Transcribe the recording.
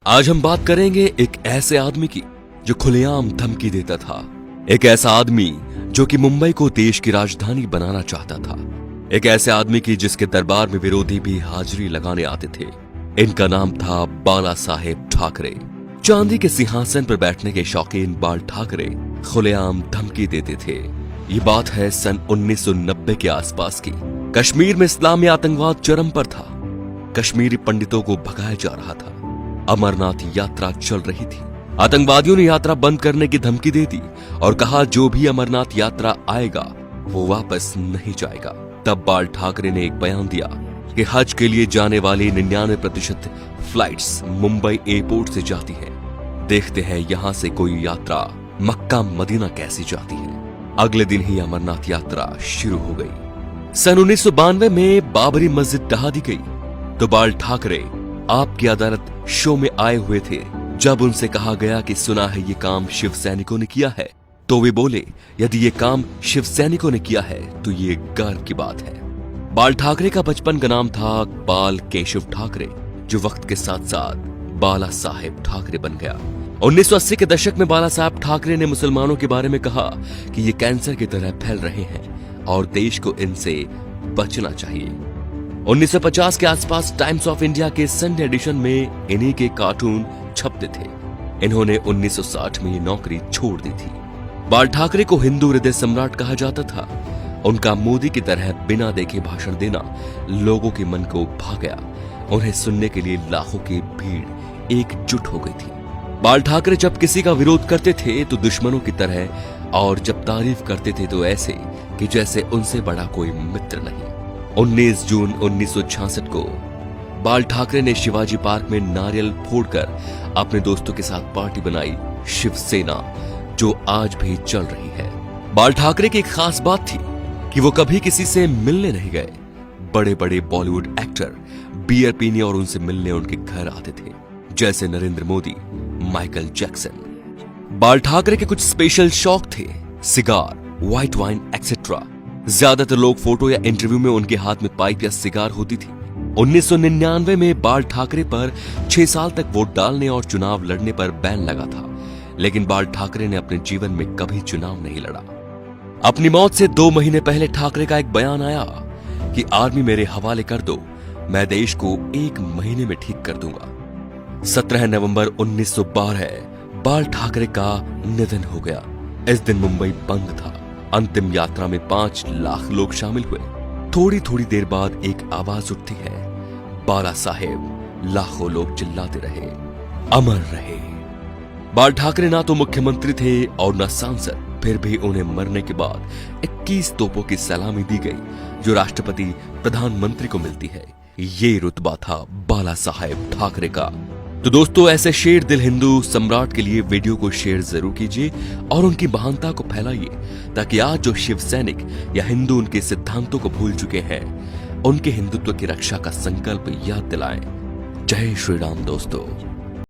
आज हम बात करेंगे एक ऐसे आदमी की जो खुलेआम धमकी देता था। एक ऐसा आदमी जो कि मुंबई को देश की राजधानी बनाना चाहता था। एक ऐसे आदमी की जिसके दरबार में विरोधी भी हाजिरी लगाने आते थे। इनका नाम था बाला साहेब ठाकरे। चांदी के सिंहासन पर बैठने के शौकीन बाल ठाकरे खुलेआम धमकी देते थे। ये बात है सन 1990 के आसपास की। कश्मीर में इस्लामी आतंकवाद चरम पर था। कश्मीरी पंडितों को भगाया जा रहा था। अमरनाथ यात्रा चल रही थी। आतंकवादियों ने यात्रा बंद करने की धमकी दे दी और कहा जो भी अमरनाथ यात्रा आएगा वो वापस नहीं जाएगा। तब बाल ठाकरे ने एक बयान दिया कि हज के लिए जाने वाली 99% फ्लाइट्स मुंबई एयरपोर्ट से जाती हैं। देखते हैं यहां से कोई यात्रा मक्का मदीना कैसी जाती है। अगले दिन ही अमरनाथ यात्रा शुरू हो गई। सन 1992 में बाबरी मस्जिद ढहा दी गई तो बाल ठाकरे आपकी अदालत शो में आए हुए थे। जब उनसे कहा गया कि सुना है ये काम शिव सैनिकों ने किया है, तो वे बोले यदि ये काम शिव सैनिकों ने किया है तो ये गर्व की बात है। बाल ठाकरे का बचपन का नाम था बाल केशव ठाकरे, जो वक्त के साथ साथ बाला साहेब ठाकरे बन गया। 1980 के दशक में बाला साहेब ठाकरे ने मुसलमानों के बारे में कहा कि ये कैंसर की तरह फैल रहे हैं और देश को इनसे बचना चाहिए। 1950 के आसपास टाइम्स ऑफ इंडिया के संडे एडिशन में इन्हीं के कार्टून छपते थे। इन्होंने 1960 में ये नौकरी छोड़ दी थी। बाल ठाकरे को हिंदू हृदय सम्राट कहा जाता था। उनका मोदी की तरह बिना देखे भाषण देना लोगों के मन को भा गया। उन्हें सुनने के लिए लाखों की भीड़ एकजुट हो गई थी। बाल ठाकरे जब किसी का विरोध करते थे तो दुश्मनों की तरह, और जब तारीफ करते थे तो ऐसे कि जैसे उनसे बड़ा कोई मित्र नहीं। 19 जून 1966 को बाल ठाकरे ने शिवाजी पार्क में नारियल फोड़कर अपने दोस्तों के साथ पार्टी बनाई, शिवसेना, जो आज भी चल रही है। बाल ठाकरे की एक खास बात थी कि वो कभी किसी से मिलने नहीं गए। बड़े बड़े बॉलीवुड एक्टर बियर पीने और उनसे मिलने उनके घर आते थे, जैसे नरेंद्र मोदी, माइकल जैक्सन। बाल ठाकरे के कुछ स्पेशल शौक थे, सिगार, व्हाइट वाइन एक्सेट्रा। ज्यादातर लोग फोटो या इंटरव्यू में उनके हाथ में पाइप या सिगार होती थी। 1999 में बाल ठाकरे पर 6 साल तक वोट डालने और चुनाव लड़ने पर बैन लगा था, लेकिन बाल ठाकरे ने अपने जीवन में कभी चुनाव नहीं लड़ा। अपनी मौत से 2 महीने पहले ठाकरे का एक बयान आया कि आर्मी मेरे हवाले कर दो, मैं देश को 1 महीने में ठीक कर दूंगा। 17 नवंबर 1912 बाल ठाकरे का निधन हो गया। इस दिन मुंबई बंद था। अंतिम यात्रा में 5 लाख लोग शामिल हुए। थोड़ी थोड़ी देर बाद एक आवाज उठती है, बाला साहेब। लाखों लोग चिल्लाते रहे, अमर रहे। बाल ठाकरे ना तो मुख्यमंत्री थे और न सांसद, फिर भी उन्हें मरने के बाद 21 तोपों की सलामी दी गई, जो राष्ट्रपति प्रधानमंत्री को मिलती है। ये रुतबा था बाला साहेब ठाकरे का। तो दोस्तों, ऐसे शेर दिल हिंदू सम्राट के लिए वीडियो को शेयर जरूर कीजिए और उनकी महानता को फैलाइए, ताकि आज जो शिव सैनिक या हिंदू उनके सिद्धांतों को भूल चुके हैं, उनके हिंदुत्व की रक्षा का संकल्प याद दिलाएं। जय श्री राम दोस्तों।